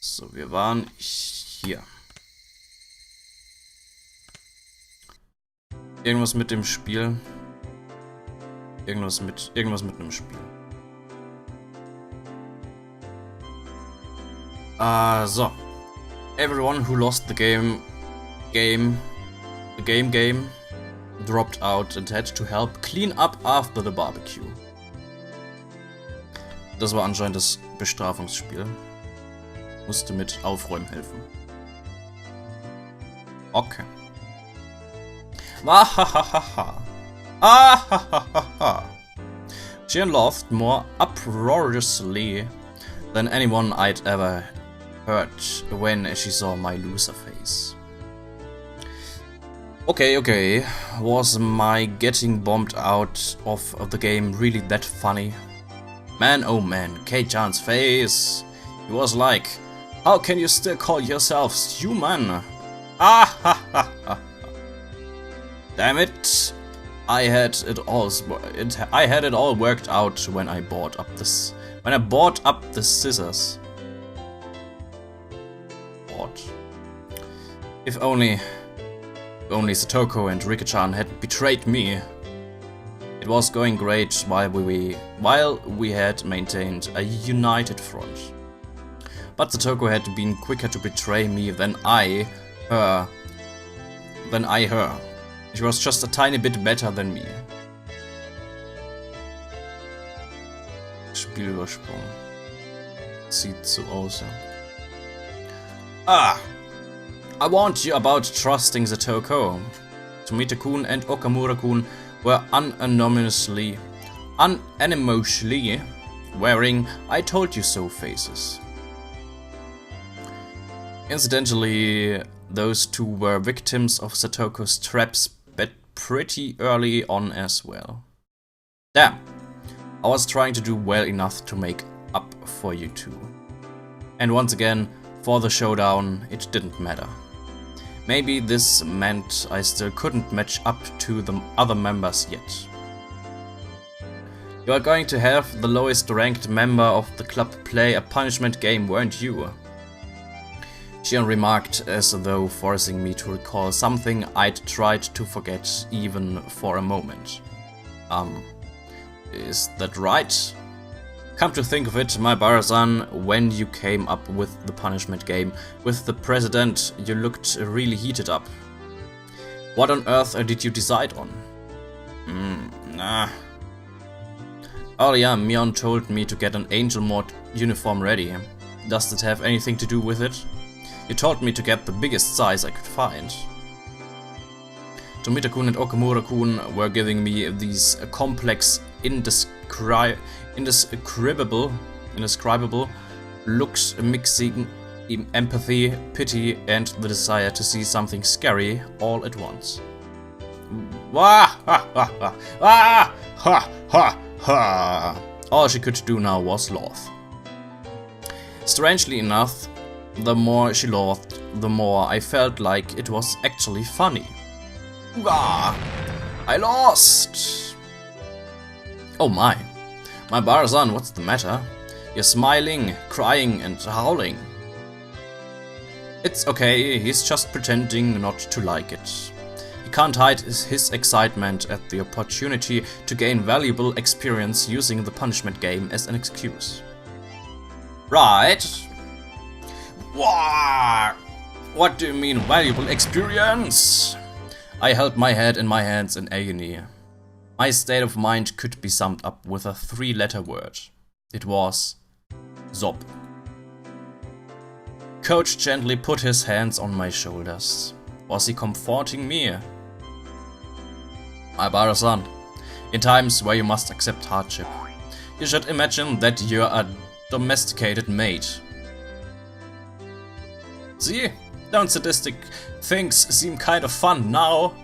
So, wir waren hier. Irgendwas mit dem Spiel. Irgendwas mit einem Spiel. So. Everyone who lost the game dropped out and had to help clean up after the barbecue. Das war anscheinend das Bestrafungsspiel. Musste mit Aufräumen helfen. Okay. Wahahaha. Ahahaha. She laughed more uproariously than anyone I'd ever heard when she saw my loser face. Okay. Was my getting bombed out of the game really that funny? Man, oh man, Kei-chan's face. He was like, how can you still call yourselves human? Ah. Damn it. I had it all worked out when I bought up the scissors. If only Satoko and Rika-chan hadn't betrayed me. It was going great while we had maintained a united front. But Satoko had been quicker to betray me than I her. She was just a tiny bit better than me. Spiel übersprungen. Sieht so aus. I warned you about trusting Satoko. Tomita-kun and Okamura-kun were unanimously wearing "I told you so" faces. Incidentally, those two were victims of Satoko's traps pretty early on as well. Damn, I was trying to do well enough to make up for you two. And once again, for the showdown, it didn't matter. Maybe this meant I still couldn't match up to the other members yet. You are going to have the lowest ranked member of the club play a punishment game, weren't you? Shion remarked, as though forcing me to recall something I'd tried to forget even for a moment. Is that right? Come to think of it, my Bara-san, when you came up with the punishment game with the president, you looked really heated up. What on earth did you decide on? Earlier, Mion told me to get an angel mod uniform ready. Does that have anything to do with it? You told me to get the biggest size I could find. Tomita-kun and Okamura-kun were giving me these complex, indescribable looks mixing empathy, pity, and the desire to see something scary all at once. All she could do now was laugh. Strangely enough, the more she laughed, the more I felt like it was actually funny. I lost! Oh my Bara-san, what's the matter? You're smiling, crying, and howling. It's okay, he's just pretending not to like it. He can't hide his excitement at the opportunity to gain valuable experience using the punishment game as an excuse. Right? What do you mean, valuable experience? I held my head in my hands in agony. My state of mind could be summed up with a 3-letter word. It was Zob. Coach gently put his hands on my shoulders. Was he comforting me? My Bara-san, in times where you must accept hardship, you should imagine that you're a domesticated mate. See? Don't sadistic things seem kind of fun now?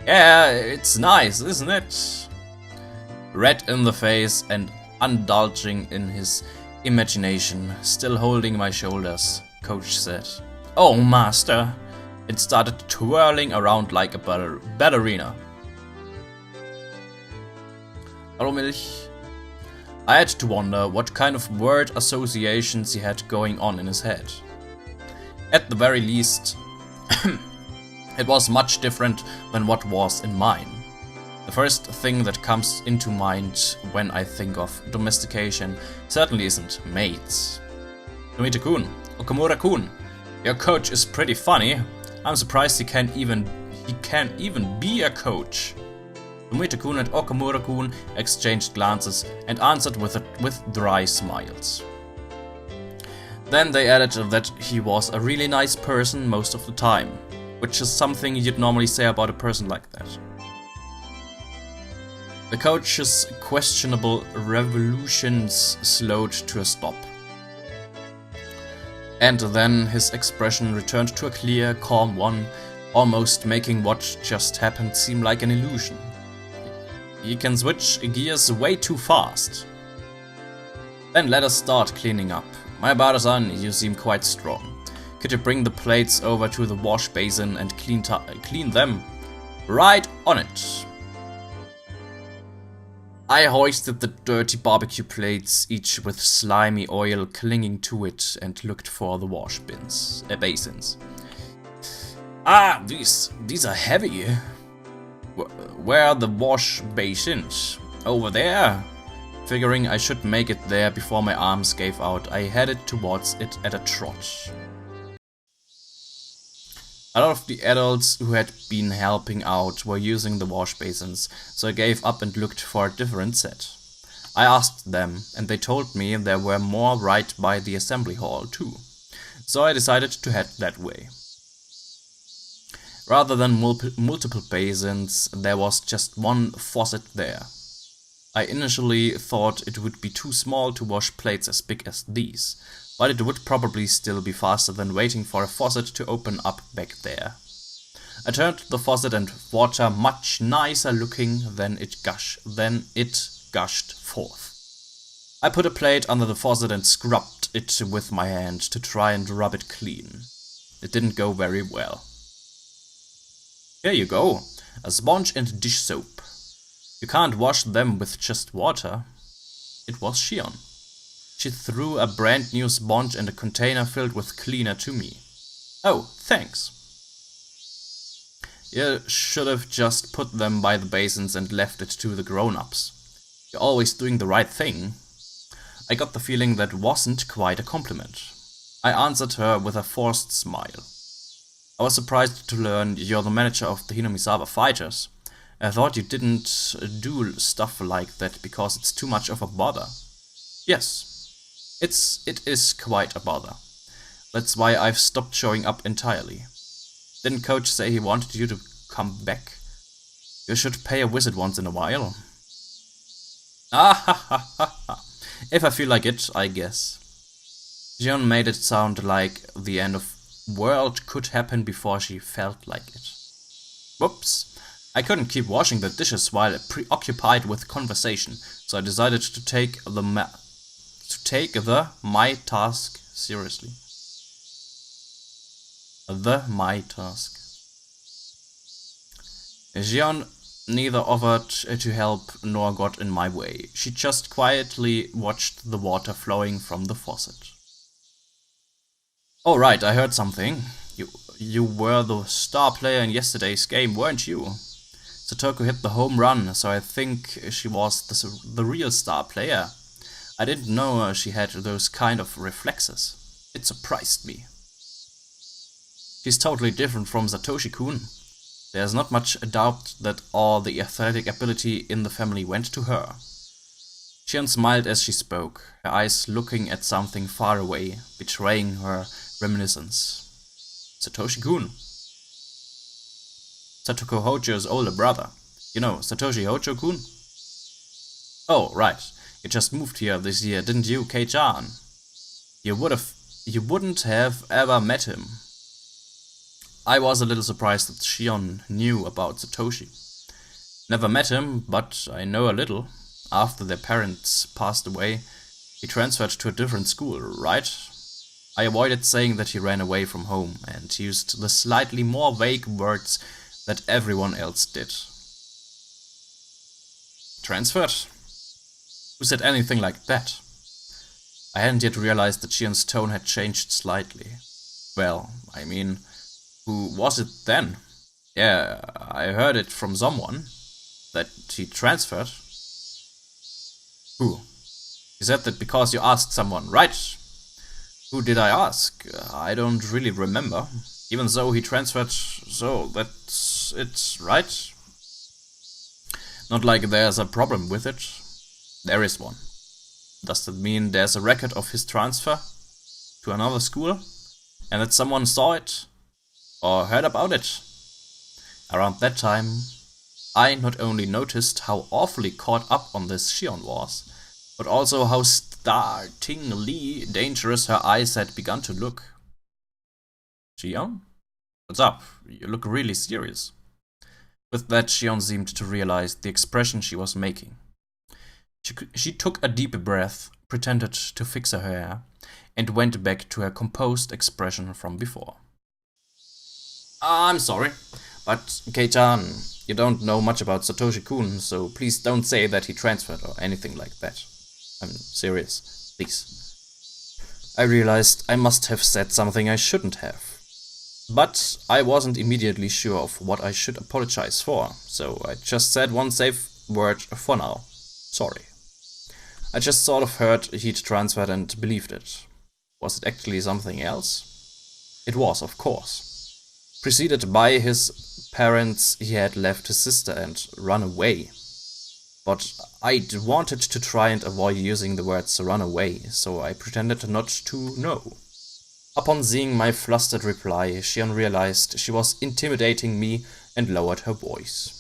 Yeah, it's nice, isn't it? Red in the face and indulging in his imagination, still holding my shoulders, Coach said. Oh, master! It started twirling around like a ballerina. Hallo Milch. I had to wonder what kind of word associations he had going on in his head. At the very least, it was much different than what was in mine. The first thing that comes into mind when I think of domestication certainly isn't maids. Tomita-kun, Okamura-kun, your coach is pretty funny. I'm surprised he can even be a coach. Tomita-kun and Okamura-kun exchanged glances and answered with dry smiles. Then they added that he was a really nice person most of the time, which is something you'd normally say about a person like that. The coach's questionable revolutions slowed to a stop. And then his expression returned to a clear, calm one, almost making what just happened seem like an illusion. He can switch gears way too fast. Then let us start cleaning up. My Barasan, you seem quite strong. Could you bring the plates over to the wash basin and clean them? Right on it. I hoisted the dirty barbecue plates, each with slimy oil clinging to it, and looked for the wash basins. Ah, these are heavy. Where are the wash basins? Over there? Figuring I should make it there before my arms gave out, I headed towards it at a trot. A lot of the adults who had been helping out were using the wash basins, so I gave up and looked for a different set. I asked them, and they told me there were more right by the assembly hall too, so I decided to head that way. Rather than multiple basins, there was just one faucet there. I initially thought it would be too small to wash plates as big as these, but it would probably still be faster than waiting for a faucet to open up back there. I turned the faucet and water much nicer looking than it gushed forth. I put a plate under the faucet and scrubbed it with my hand to try and rub it clean. It didn't go very well. Here you go, a sponge and dish soap. You can't wash them with just water. It was Shion. She threw a brand new sponge and a container filled with cleaner to me. Oh, thanks. You should have just put them by the basins and left it to the grown-ups. You're always doing the right thing. I got the feeling that wasn't quite a compliment. I answered her with a forced smile. I was surprised to learn you're the manager of the Hinamizawa Fighters. I thought you didn't do stuff like that because it's too much of a bother. Yes. It is quite a bother. That's why I've stopped showing up entirely. Didn't Coach say he wanted you to come back? You should pay a visit once in a while. Ah ha ha ha ha. If I feel like it, I guess. Jion made it sound like the end of world could happen before she felt like it. Whoops. I couldn't keep washing the dishes while preoccupied with conversation, so I decided to take my task seriously. My task. Jion neither offered to help nor got in my way. She just quietly watched the water flowing from the faucet. Oh right, I heard something. You were the star player in yesterday's game, weren't you? Satoko hit the home run, so I think she was the real star player. I didn't know she had those kind of reflexes. It surprised me. She's totally different from Satoshi-kun. There's not much doubt that all the athletic ability in the family went to her. Shion smiled as she spoke, her eyes looking at something far away, betraying her reminiscence. Satoshi-kun. Satoko Hojo's older brother. You know, Satoshi Hojo-kun? Oh, right. You just moved here this year, didn't you, Kei-chan? You wouldn't have ever met him. I was a little surprised that Shion knew about Satoshi. Never met him, but I know a little. After their parents passed away, he transferred to a different school, right? I avoided saying that he ran away from home and used the slightly more vague words that everyone else did. Transferred? Who said anything like that? I hadn't yet realized that Shion's tone had changed slightly. Well, I mean, who was it then? Yeah, I heard it from someone. That he transferred. Who? You said that because you asked someone, right? Who did I ask? I don't really remember. Even though he transferred, so that's it, right? Not like there's a problem with it. There is one. Does that mean there's a record of his transfer to another school? And that someone saw it? Or heard about it? Around that time, I not only noticed how awfully caught up on this Shion was, but also how startlingly dangerous her eyes had begun to look. Shion? What's up? You look really serious. With that, Shion seemed to realize the expression she was making. She took a deep breath, pretended to fix her hair, and went back to her composed expression from before. I'm sorry, but Kei-chan, you don't know much about Satoshi-kun, so please don't say that he transferred or anything like that. I'm serious, please. I realized I must have said something I shouldn't have. But I wasn't immediately sure of what I should apologize for, so I just said one safe word for now. Sorry. I just sort of heard he'd transferred and believed it. Was it actually something else? It was, of course. Preceded by his parents, he had left his sister and run away. But I wanted to try and avoid using the words run away, so I pretended not to know. Upon seeing my flustered reply, Shion realized she was intimidating me and lowered her voice.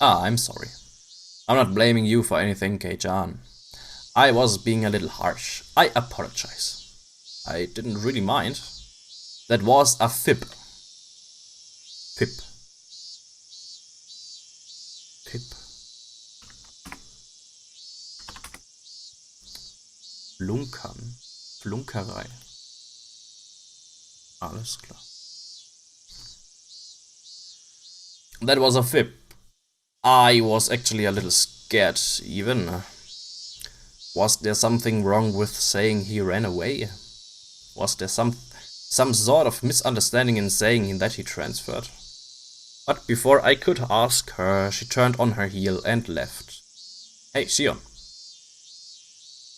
I'm sorry. I'm not blaming you for anything, Kei-chan. I was being a little harsh. I apologize. I didn't really mind. That was a fib. Fib. Fib. Flunkern. Flunkerei. Alles klar. That was a fib. I was actually a little scared, even. Was there something wrong with saying he ran away? Was there some sort of misunderstanding in saying that he transferred? But before I could ask her, she turned on her heel and left. Hey, Shion.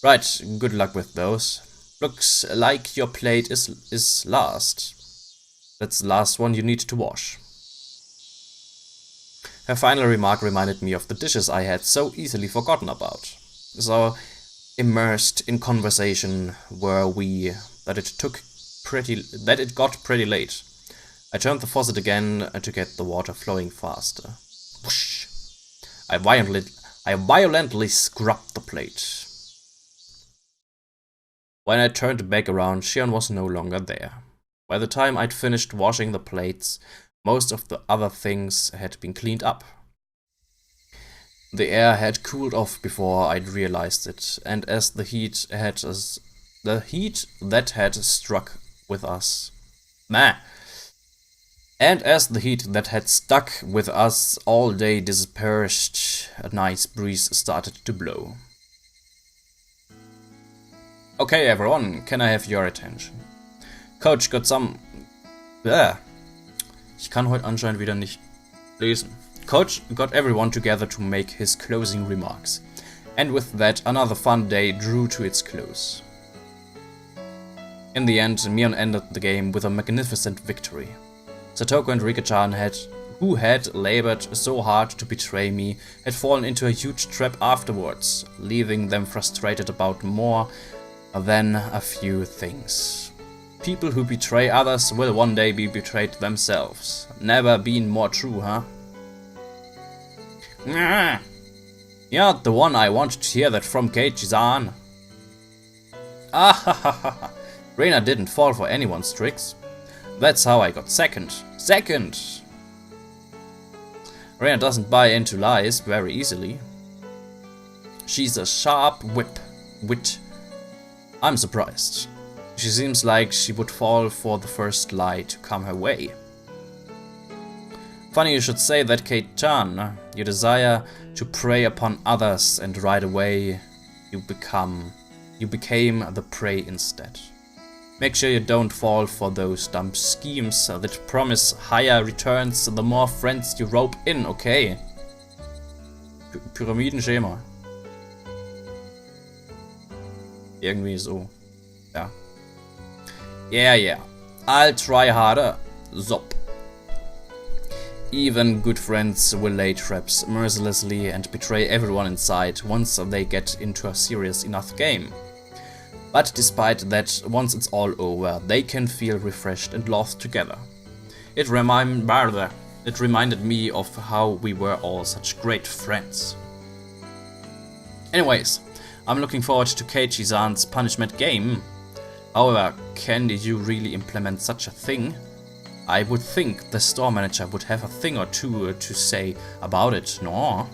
Right, good luck with those. Looks like your plate is last. That's the last one you need to wash. Her final remark reminded me of the dishes I had so easily forgotten about. So immersed in conversation were we that it got pretty late. I turned the faucet again to get the water flowing faster. Whoosh! I violently scrubbed the plate. When I turned back around, Shion was no longer there. By the time I'd finished washing the plates, most of the other things had been cleaned up. The air had cooled off before I'd realized it, and as the heat that had stuck with us all day dispersed, a nice breeze started to blow. Okay, everyone, can I have your attention? Coach got some... Ich kann heute anscheinend wieder nicht lesen. Coach got everyone together to make his closing remarks. And with that, another fun day drew to its close. In the end, Mion ended the game with a magnificent victory. Satoko and Rika-chan who had labored so hard to betray me, had fallen into a huge trap afterwards, leaving them frustrated about more than a few things. People who betray others will one day be betrayed themselves. Never been more true, huh? You're not the one I wanted to hear that from, Keiichi-san. Ah ha ha ha. Reina didn't fall for anyone's tricks. That's how I got second. Second! Reina doesn't buy into lies very easily. She's a sharp wit. I'm surprised. She seems like she would fall for the first lie to come her way. Funny you should say that, Kei-chan. You desire to prey upon others, and right away you became the prey instead. Make sure you don't fall for those dumb schemes that promise higher returns the more friends you rope in, okay? Pyramidenschema. Irgendwie so. Ja. Yeah. I'll try harder. Zop. Even good friends will lay traps mercilessly and betray everyone in sight once they get into a serious enough game. But despite that, once it's all over, they can feel refreshed and loved together. It reminded me of how we were all such great friends. Anyways, I'm looking forward to Keiichi-san's punishment game. However, can you really implement such a thing? I would think the store manager would have a thing or two to say about it, no?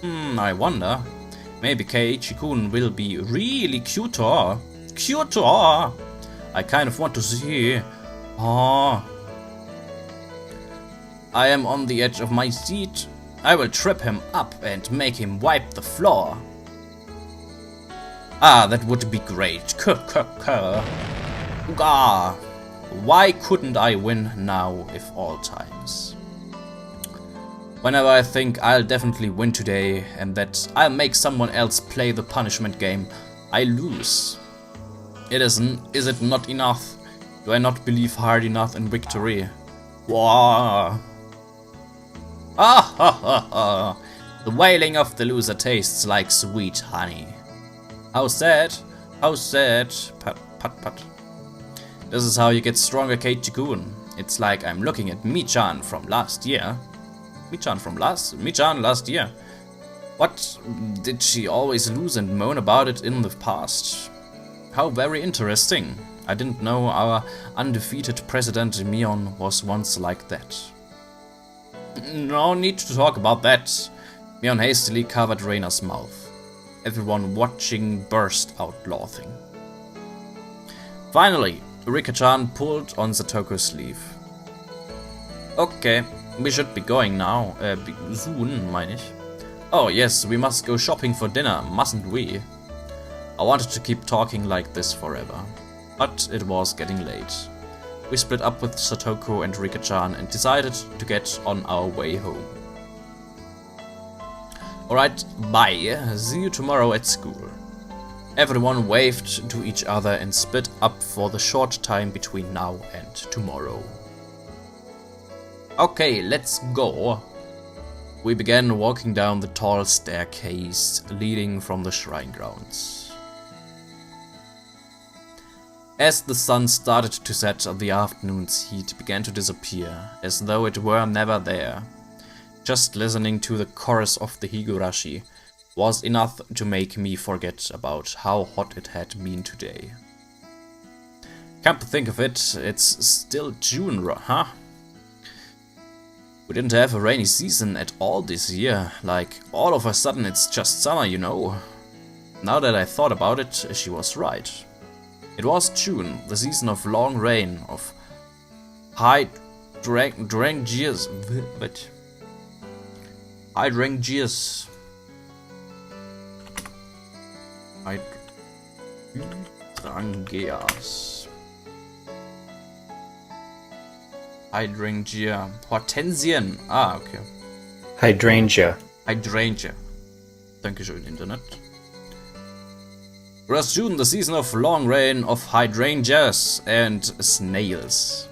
I wonder. Maybe Keiichi-kun will be really cuter. Cuter! I kind of want to see. I am on the edge of my seat. I will trip him up and make him wipe the floor. That would be great. Why couldn't I win now, if all times? Whenever I think I'll definitely win today and that I'll make someone else play the punishment game, I lose. Is it not enough? Do I not believe hard enough in victory? Wah! The wailing of the loser tastes like sweet honey. How sad, how sad. Pat. This is how you get stronger, Keiichi-kun. It's like I'm looking at Mi-chan from last year. Mi-chan last year. What, did she always lose and moan about it in the past? How very interesting. I didn't know our undefeated president Mion was once like that. No need to talk about that. Mion hastily covered Reina's mouth. Everyone watching burst out laughing. Finally, Rika-chan pulled on Satoko's sleeve. Okay, we should be going now. Soon, meine ich. Oh yes, we must go shopping for dinner, mustn't we? I wanted to keep talking like this forever, but it was getting late. We split up with Satoko and Rika-chan and decided to get on our way home. Alright, bye. See you tomorrow at school. Everyone waved to each other and split up for the short time between now and tomorrow. Okay, let's go. We began walking down the tall staircase leading from the shrine grounds. As the sun started to set, the afternoon's heat began to disappear, as though it were never there. Just listening to the chorus of the Higurashi was enough to make me forget about how hot it had been today. Come to think of it, it's still June, huh? We didn't have a rainy season at all this year, like all of a sudden it's just summer, you know. Now that I thought about it, she was right. It was June, the season of long rain, of hydrangeas. Hydrangeas. Hydrangea. Hortensien. Okay. Hydrangea. Dankeschön, Internet. It was June, the season of long rain, of hydrangeas and snails.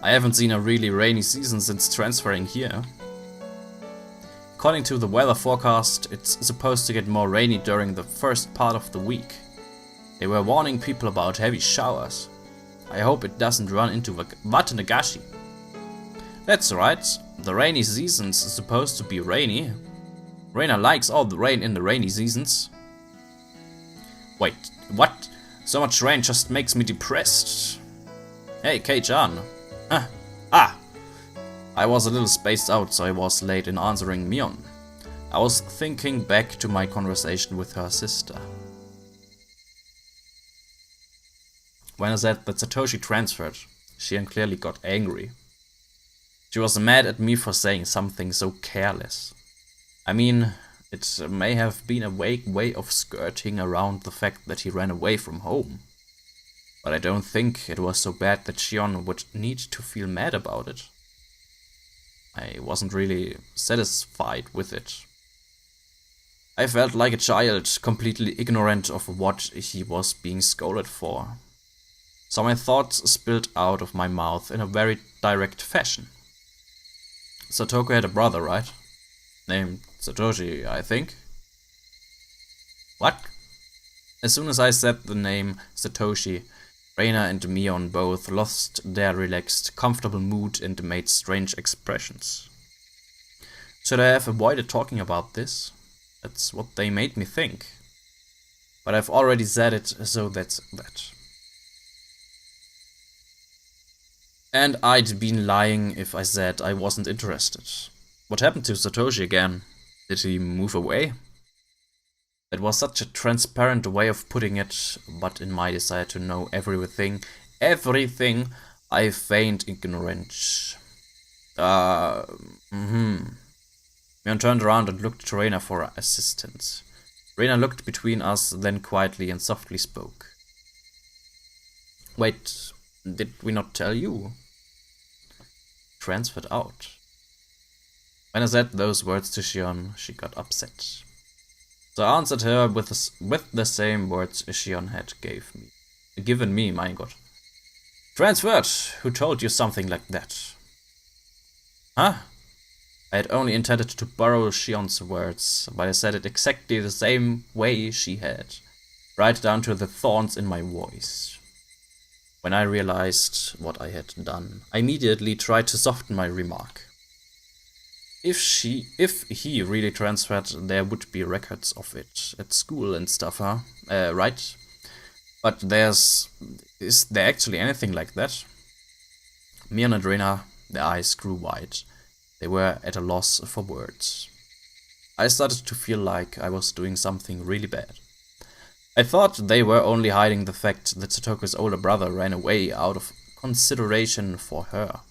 I haven't seen a really rainy season since transferring here. According to the weather forecast, it's supposed to get more rainy during the first part of the week. They were warning people about heavy showers. I hope it doesn't run into Watanagashi. That's right, the rainy season's supposed to be rainy. Reina likes all the rain in the rainy seasons. Wait, what? So much rain just makes me depressed. Hey, Kei-chan. I was a little spaced out, so I was late in answering Mion. I was thinking back to my conversation with her sister. When I said that Satoshi transferred, she clearly got angry. She was mad at me for saying something so careless. I mean, it may have been a vague way of skirting around the fact that he ran away from home. But I don't think it was so bad that Shion would need to feel mad about it. I wasn't really satisfied with it. I felt like a child, completely ignorant of what he was being scolded for. So my thoughts spilled out of my mouth in a very direct fashion. Satoko had a brother, right? Named Satoshi, I think. What? As soon as I said the name Satoshi, Reina and Mion both lost their relaxed, comfortable mood and made strange expressions. Should I have avoided talking about this? That's what they made me think. But I've already said it, so that's that. And I'd been lying if I said I wasn't interested. What happened to Satoshi again? Did he move away? It was such a transparent way of putting it, but in my desire to know everything, I feigned ignorance. Mion turned around and looked to Reina for assistance. Reina looked between us, then quietly and softly spoke. Wait, did we not tell you? Transferred out. When I said those words to Shion, she got upset. So I answered her with the same words Shion had given me, my god. Transferred? Who told you something like that? Huh? I had only intended to borrow Shion's words, but I said it exactly the same way she had, right down to the thorns in my voice. When I realized what I had done, I immediately tried to soften my remark. If he really transferred, there would be records of it at school and stuff, huh? Right? But is there actually anything like that? Mion and Reina, their eyes grew wide. They were at a loss for words. I started to feel like I was doing something really bad. I thought they were only hiding the fact that Satoko's older brother ran away out of consideration for her.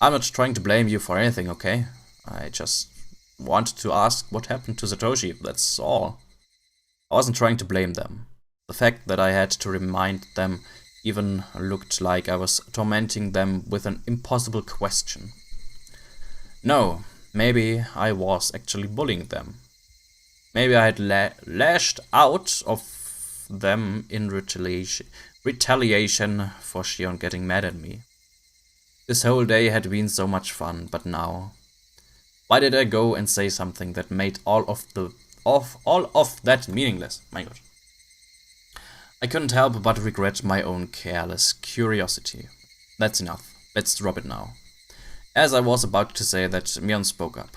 I'm not trying to blame you for anything, okay? I just wanted to ask what happened to Satoshi, that's all. I wasn't trying to blame them. The fact that I had to remind them even looked like I was tormenting them with an impossible question. No, maybe I was actually bullying them. Maybe I had lashed out of them in retaliation for Shion getting mad at me. This whole day had been so much fun, but now, why did I go and say something that made all of that meaningless? My god. I couldn't help but regret my own careless curiosity. That's enough. Let's drop it now. As I was about to say that, Mion spoke up.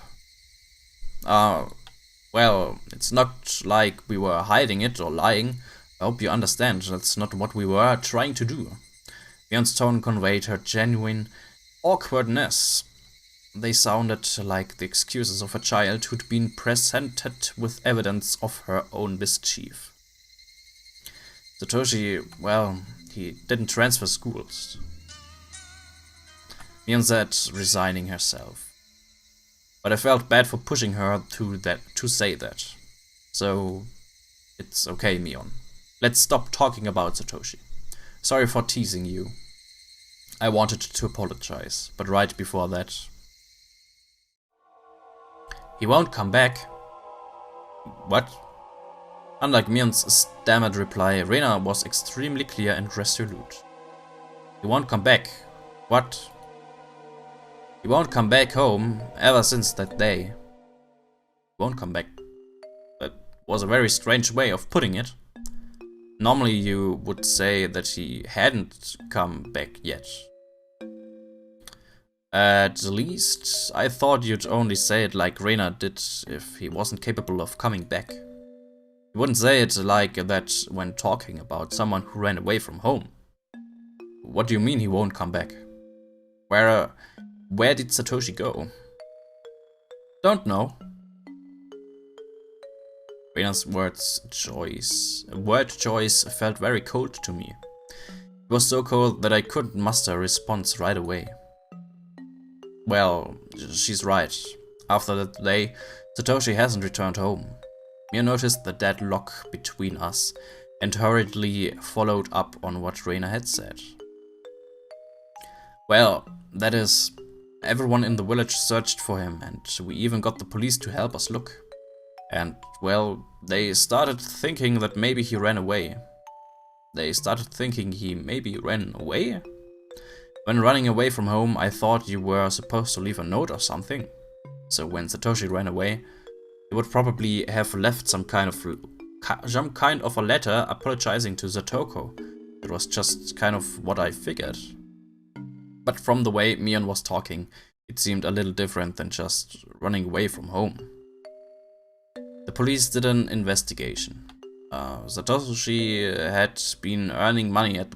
Well, it's not like we were hiding it or lying. I hope you understand, that's not what we were trying to do. Mion's tone conveyed her genuine awkwardness. They sounded like the excuses of a child who'd been presented with evidence of her own mischief. Satoshi, well, he didn't transfer schools. Mion said, resigning herself. But I felt bad for pushing her to say that. So, it's okay, Mion. Let's stop talking about Satoshi. Sorry for teasing you. I wanted to apologize, but right before that... He won't come back. What? Unlike Mion's stammered reply, Reina was extremely clear and resolute. He won't come back. What? He won't come back home ever since that day. He won't come back. That was a very strange way of putting it. Normally you would say that he hadn't come back yet. At least, I thought you'd only say it like Reina did if he wasn't capable of coming back. You wouldn't say it like that when talking about someone who ran away from home. What do you mean he won't come back? Where did Satoshi go? Don't know. Reina's word choice felt very cold to me. It was so cold that I couldn't muster a response right away. Well, she's right. After that day, Satoshi hasn't returned home. Mia noticed the deadlock between us and hurriedly followed up on what Reina had said. Well, that is, everyone in the village searched for him, and we even got the police to help us look. And, well, they started thinking that maybe he ran away. They started thinking he maybe ran away? When running away from home, I thought you were supposed to leave a note or something. So when Satoshi ran away, he would probably have left some kind of a letter apologizing to Satoko. It was just kind of what I figured. But from the way Mion was talking, it seemed a little different than just running away from home. The police did an investigation. Satoshi had been earning money at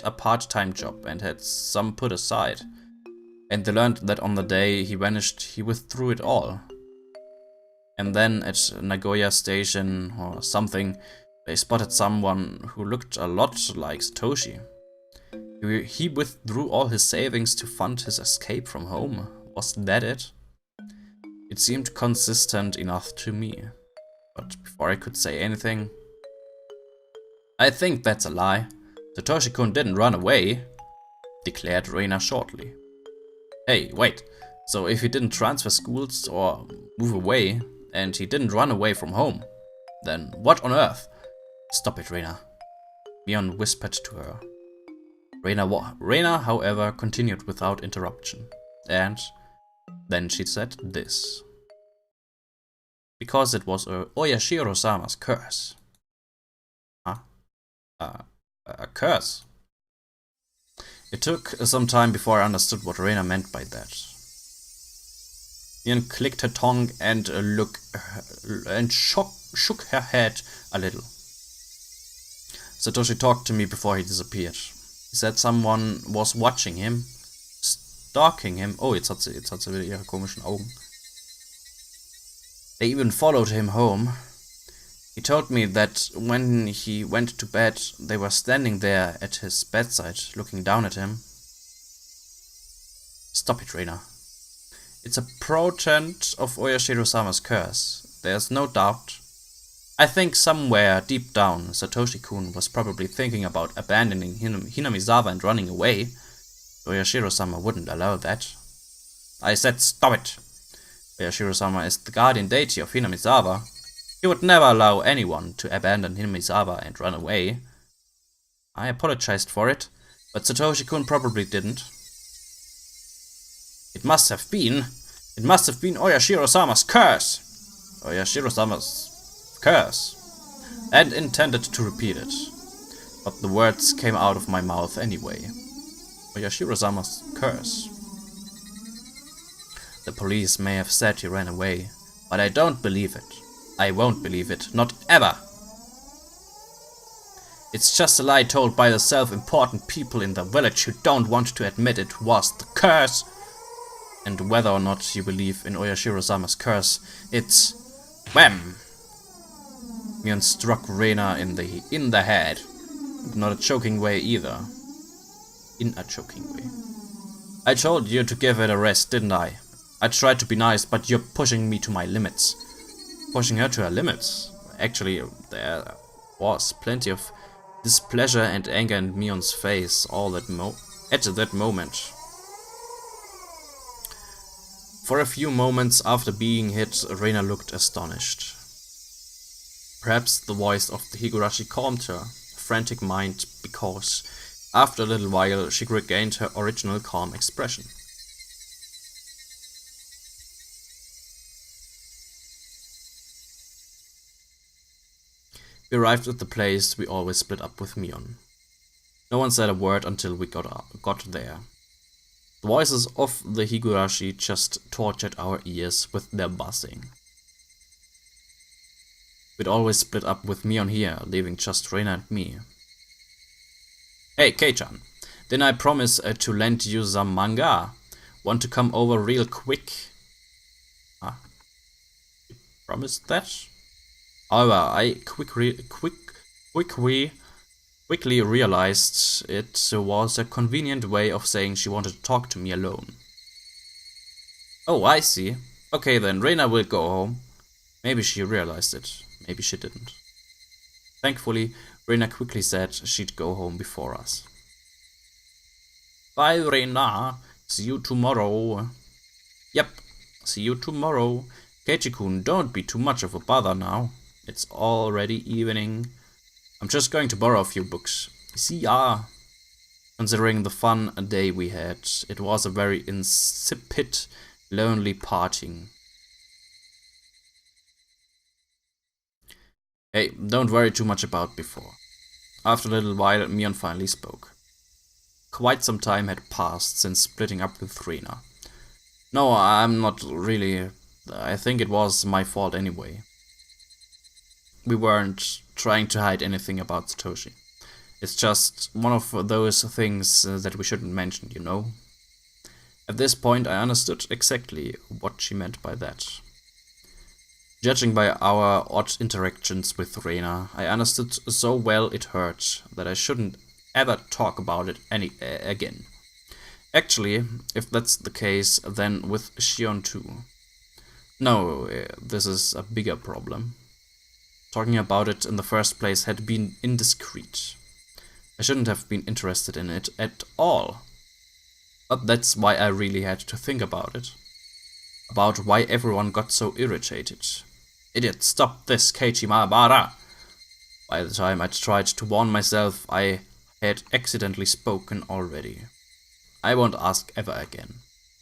a part-time job and had some put aside. And they learned that on the day he vanished, he withdrew it all. And then at Nagoya station or something, they spotted someone who looked a lot like Satoshi. He withdrew all his savings to fund his escape from home. Was that it? It seemed consistent enough to me. But before I could say anything... I think that's a lie. Satoshi-kun didn't run away, declared Reina shortly. Hey, wait. So if he didn't transfer schools or move away, and he didn't run away from home, then what on earth? Stop it, Reina. Mion whispered to her. Reina, however, continued without interruption. And then she said this. Because it was Oyashiro-sama's curse. Huh? A curse? It took some time before I understood what Reina meant by that. Mion clicked her tongue and shook her head a little. Satoshi talked to me before he disappeared. He said someone was watching him, stalking him. Oh, jetzt hat sie wieder ihre komischen Augen. They even followed him home. He told me that when he went to bed, they were standing there at his bedside, looking down at him. Stop it, Reina. It's a portent of Oyashiro-sama's curse. There's no doubt. I think somewhere deep down, Satoshi-kun was probably thinking about abandoning Hinamizawa and running away. Oyashiro-sama wouldn't allow that. I said stop it. Oyashiro-sama is the guardian deity of Hinamizawa. He would never allow anyone to abandon Hinamizawa and run away. I apologized for it, but Satoshi-kun probably didn't. It must have been Oyashiro-sama's curse. Oyashiro-sama's curse. And intended to repeat it. But the words came out of my mouth anyway. Oyashiro-sama's curse. The police may have said he ran away, but I don't believe it. I won't believe it, not ever. It's just a lie told by the self-important people in the village who don't want to admit it was the curse. And whether or not you believe in Oyashiro-sama's curse, it's... Wham! Mion struck Reina in the head. Not a choking way either. In a choking way. I told you to give it a rest, didn't I? I tried to be nice, but you're pushing me to my limits. Pushing her to her limits? Actually, there was plenty of displeasure and anger in Mion's face at that moment. For a few moments after being hit, Reina looked astonished. Perhaps the voice of the Higurashi calmed her frantic mind because, after a little while, she regained her original calm expression. We arrived at the place we always split up with Mion. No one said a word until we got there. The voices of the Higurashi just tortured our ears with their buzzing. We'd always split up with Mion here, leaving just Reina and me. Hey, Kei-chan, didn't I promise to lend you some manga? Want to come over real quick? Huh? You promised that? However, I quickly realized it was a convenient way of saying she wanted to talk to me alone. Oh, I see. Okay then, Reina will go home. Maybe she realized it. Maybe she didn't. Thankfully, Reina quickly said she'd go home before us. Bye, Reina. See you tomorrow. Yep, see you tomorrow. Keiichi-kun, don't be too much of a bother now. It's already evening. I'm just going to borrow a few books. See ya. Considering the fun day we had, it was a very insipid, lonely parting. Hey, don't worry too much about before. After a little while, Mion finally spoke. Quite some time had passed since splitting up with Rena. No, I'm not really. I think it was my fault anyway. We weren't trying to hide anything about Satoshi. It's just one of those things that we shouldn't mention, you know? At this point, I understood exactly what she meant by that. Judging by our odd interactions with Rena, I understood so well it hurt that I shouldn't ever talk about it again. Actually, if that's the case, then with Shion too. No, this is a bigger problem. Talking about it in the first place had been indiscreet. I shouldn't have been interested in it at all. But that's why I really had to think about it. About why everyone got so irritated. Idiot, stop this, Keiichi Mahabara! By the time I'd tried to warn myself, I had accidentally spoken already. I won't ask ever again.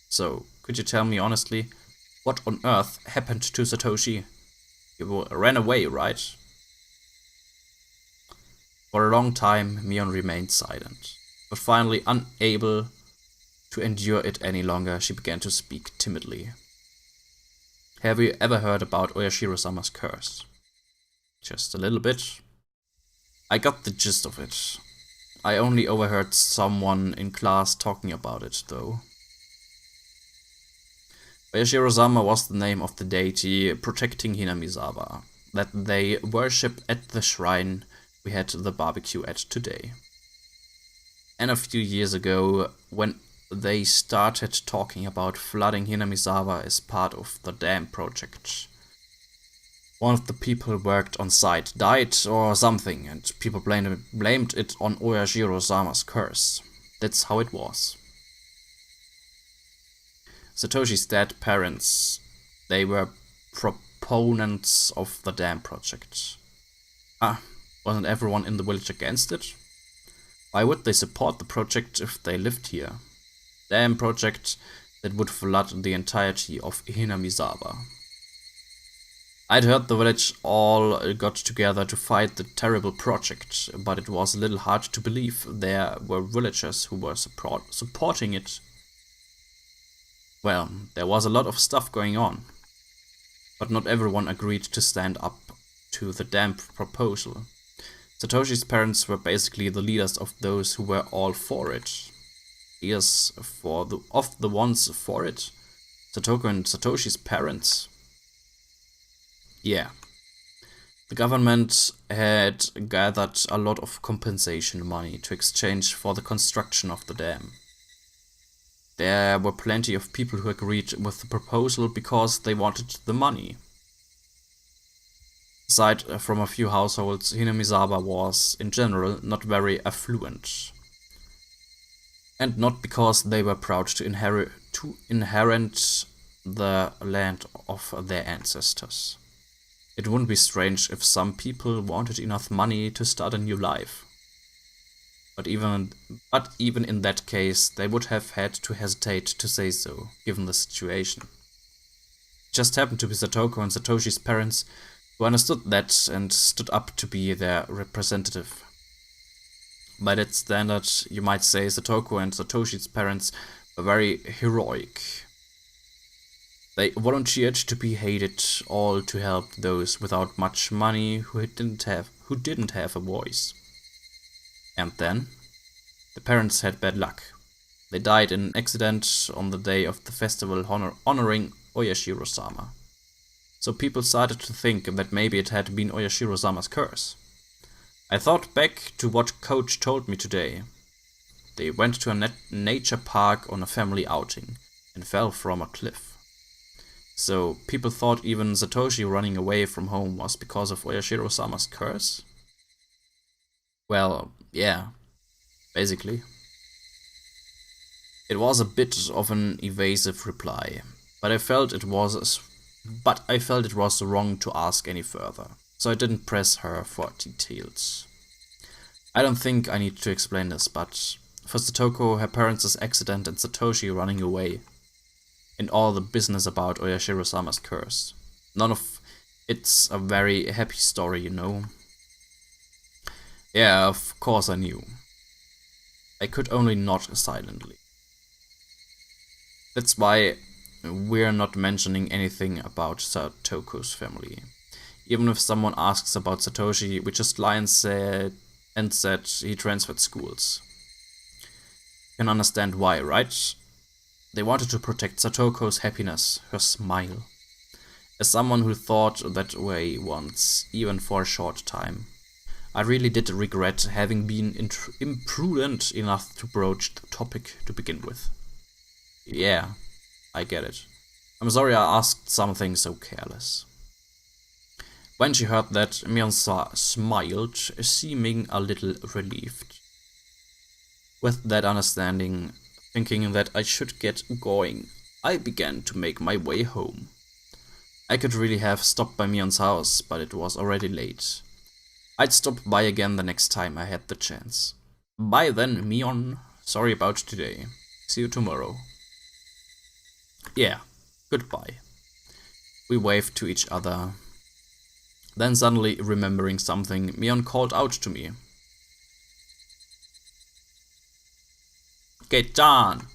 So, could you tell me honestly, what on earth happened to Satoshi? He ran away, right? For a long time, Mion remained silent, but finally unable to endure it any longer, she began to speak timidly. Have you ever heard about Oyashiro-sama's curse? Just a little bit. I got the gist of it. I only overheard someone in class talking about it, though. Oyashiro-sama was the name of the deity protecting Hinamizawa, that they worship at the shrine we had the barbecue at today. And a few years ago, when they started talking about flooding Hinamizawa as part of the dam project, one of the people who worked on site died or something, and people blamed it on Oyashiro-sama's curse. That's how it was. Satoshi's dead parents, they were proponents of the dam project. Wasn't everyone in the village against it? Why would they support the project if they lived here? Dam project that would flood the entirety of Hinamizawa. I'd heard the village all got together to fight the terrible project, but it was a little hard to believe there were villagers who were supporting it. Well, there was a lot of stuff going on, but not everyone agreed to stand up to the dam proposal. Satoshi's parents were basically the leaders of those who were all for it. Leaders of the ones for it? Satoko and Satoshi's parents? Yeah. The government had gathered a lot of compensation money to exchange for the construction of the dam. There were plenty of people who agreed with the proposal because they wanted the money. Aside from a few households, Hinamizawa was, in general, not very affluent. And not because they were proud to inherit the land of their ancestors. It wouldn't be strange if some people wanted enough money to start a new life. But even in that case, they would have had to hesitate to say so, given the situation. It just happened to be Satoko and Satoshi's parents who understood that and stood up to be their representative. By that standard, you might say Satoko and Satoshi's parents were very heroic. They volunteered to be hated, all to help those without much money who didn't have a voice. And then, the parents had bad luck. They died in an accident on the day of the festival honoring Oyashiro-sama. So people started to think that maybe it had been Oyashiro-sama's curse. I thought back to what Coach told me today. They went to a nature park on a family outing and fell from a cliff. So people thought even Satoshi running away from home was because of Oyashiro-sama's curse? Well, yeah, basically. It was a bit of an evasive reply, but I felt it was wrong to ask any further, so I didn't press her for details. I don't think I need to explain this, but for Satoko, her parents' accident and Satoshi running away, and all the business about Oyashiro-sama's curse. None of it's a very happy story, you know. Yeah, of course I knew. I could only nod silently. That's why we're not mentioning anything about Satoko's family. Even if someone asks about Satoshi, we just lie and said he transferred schools. You can understand why, right? They wanted to protect Satoko's happiness, her smile. As someone who thought that way once, even for a short time, I really did regret having been imprudent enough to broach the topic to begin with. Yeah, I get it. I'm sorry I asked something so careless. When she heard that, Mionsa smiled, seeming a little relieved. With that understanding, thinking that I should get going, I began to make my way home. I could really have stopped by Mion's house, but it was already late. I'd stop by again the next time I had the chance. Bye then, Mion. Sorry about today. See you tomorrow. Yeah, goodbye. We waved to each other. Then suddenly remembering something, Mion called out to me. Get-chan!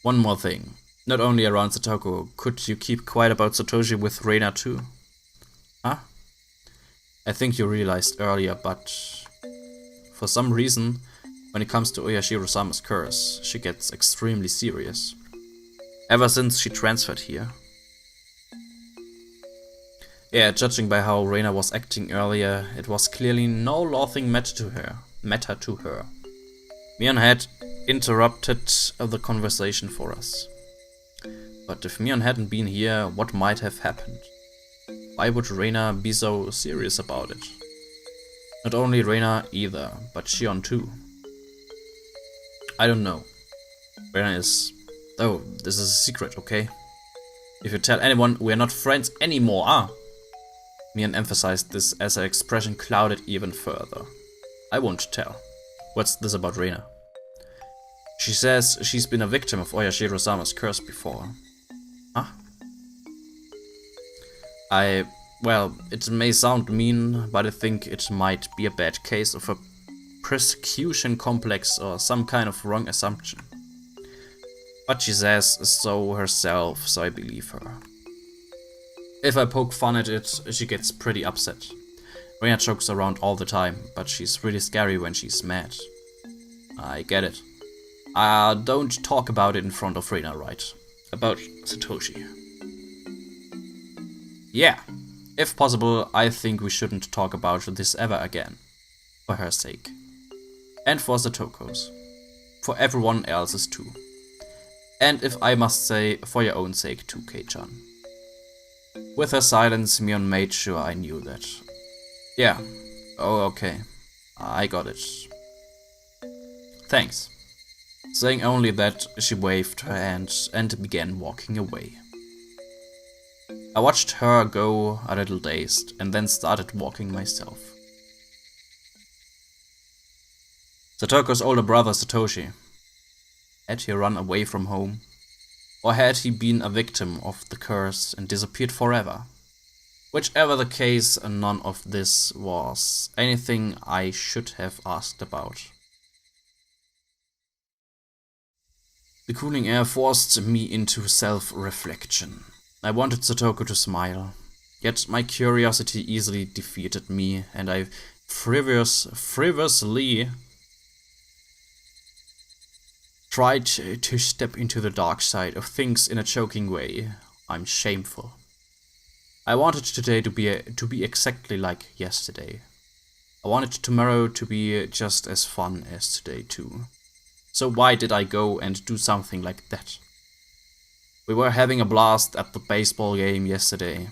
One more thing. Not only around Satoko, could you keep quiet about Satoshi with Reina too? Huh? I think you realized earlier, but for some reason, when it comes to Oyashiro-sama's curse, she gets extremely serious. Ever since she transferred here. Yeah, judging by how Reina was acting earlier, it was clearly no laughing matter to her. Mion had interrupted the conversation for us. But if Mion hadn't been here, what might have happened? Why would Reina be so serious about it? Not only Reina either, but Shion too. I don't know. Reina is... Oh, this is a secret, okay? If you tell anyone, we're not friends anymore, ah? Mion emphasized this as her expression clouded even further. I won't tell. What's this about Reina? She says she's been a victim of Oyashiro-sama's curse before. Huh? Well, it may sound mean, but I think it might be a bad case of a persecution complex or some kind of wrong assumption. But she says so herself, so I believe her. If I poke fun at it, she gets pretty upset. Reina jokes around all the time, but she's really scary when she's mad. I get it. Don't talk about it in front of Reina, right? About Satoshi. Yeah, if possible, I think we shouldn't talk about this ever again. For her sake. And for Satoko's. For everyone else's too. And if I must say, for your own sake too, Kei-chan. With her silence, Mion made sure I knew that. Yeah. Oh, okay. I got it. Thanks. Saying only that, she waved her hand and began walking away. I watched her go a little dazed and then started walking myself. Satoko's older brother Satoshi. Had he run away from home? Or had he been a victim of the curse and disappeared forever? Whichever the case, none of this was anything I should have asked about. The cooling air forced me into self-reflection. I wanted Satoko to smile, yet my curiosity easily defeated me, and I frivolously tried to step into the dark side of things in a joking way. I'm shameful. I wanted today to be exactly like yesterday. I wanted tomorrow to be just as fun as today too. So why did I go and do something like that? We were having a blast at the baseball game yesterday.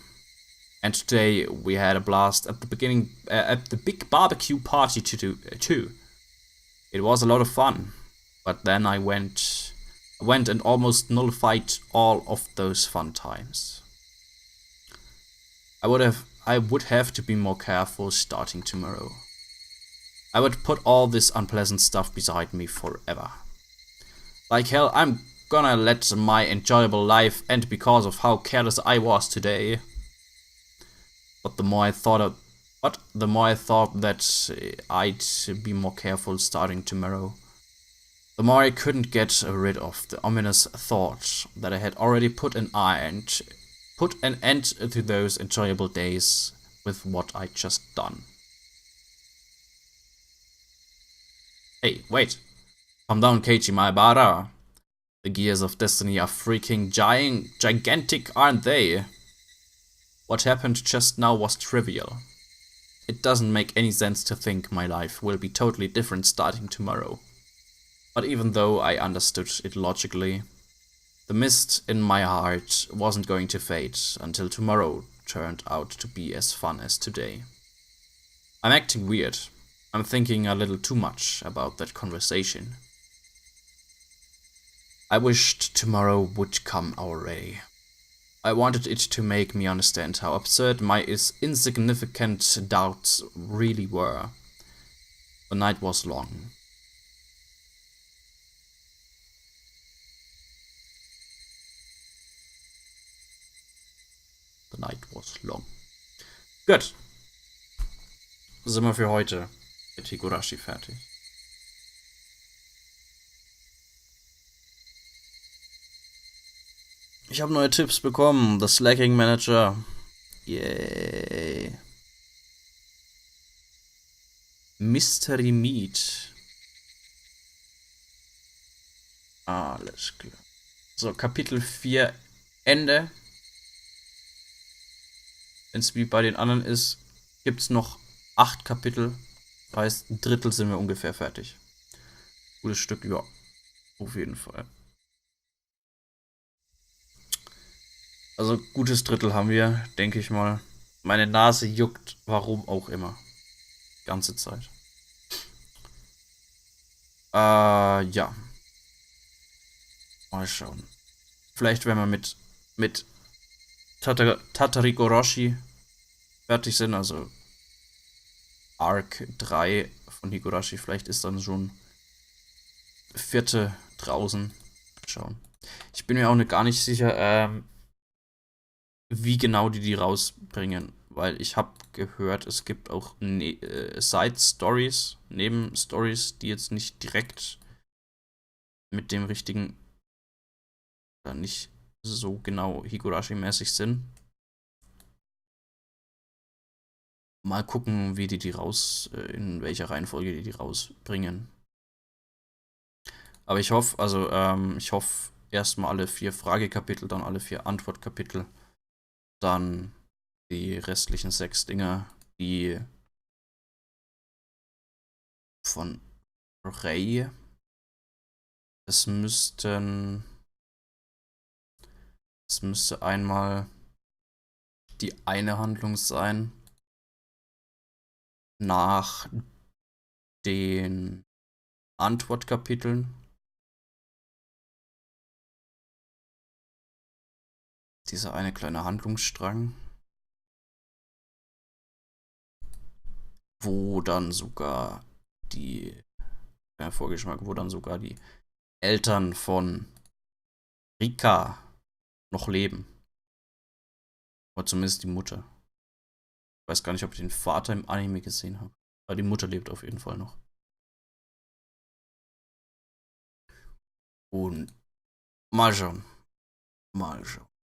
And today we had a blast at the big barbecue party too. It was a lot of fun, but then I went and almost nullified all of those fun times. I would have to be more careful starting tomorrow. I would put all this unpleasant stuff beside me forever. Like hell, I'm gonna let my enjoyable life end because of how careless I was today. But the more I thought that I'd be more careful starting tomorrow, the more I couldn't get rid of the ominous thought that I had already put an end to those enjoyable days with what I'd just done. Hey, wait. Calm down, Keiichi Maebara. The gears of destiny are freaking gigantic, aren't they? What happened just now was trivial. It doesn't make any sense to think my life will be totally different starting tomorrow. But even though I understood it logically, the mist in my heart wasn't going to fade until tomorrow turned out to be as fun as today. I'm acting weird. I'm thinking a little too much about that conversation. I wished tomorrow would come already. I wanted it to make me understand how absurd my insignificant doubts really were. The night was long. The night was long. Gut. Sind wir für heute mit Higurashi fertig. Ich habe neue Tipps bekommen. The Slacking Manager. Yay. Mystery Meat. Alles klar. So, Kapitel 4 Ende. Wenn es wie bei den anderen ist, gibt es noch 8 Kapitel. Das heißt, ein Drittel sind wir ungefähr fertig. Gutes Stück, ja. Auf jeden Fall. Also, gutes Drittel haben wir, denke ich mal. Meine Nase juckt, warum auch immer. Ganze Zeit. Ja. Mal schauen. Vielleicht, wenn wir mit Tatarigoroshi fertig sind, also Arc 3 von Higurashi, vielleicht ist dann schon 4. draußen. Schauen. Ich bin mir auch gar nicht sicher, wie genau die rausbringen, weil ich habe gehört, es gibt auch Side-Stories, Nebenstories, die jetzt nicht direkt mit dem richtigen, nicht so genau Higurashi-mäßig sind. Mal gucken, wie die in welcher Reihenfolge die rausbringen. Aber ich hoffe, erstmal alle 4 Fragekapitel, dann alle 4 Antwortkapitel, dann die restlichen 6 Dinger, die von Rei. Es müsste einmal die eine Handlung sein nach den Antwortkapiteln. Dieser eine kleine Handlungsstrang, wo dann sogar wo dann sogar die Eltern von Rika noch leben. Oder zumindest die Mutter. Ich weiß gar nicht, ob ich den Vater im Anime gesehen habe. Aber die Mutter lebt auf jeden Fall noch. Und mal schauen. Mal schauen.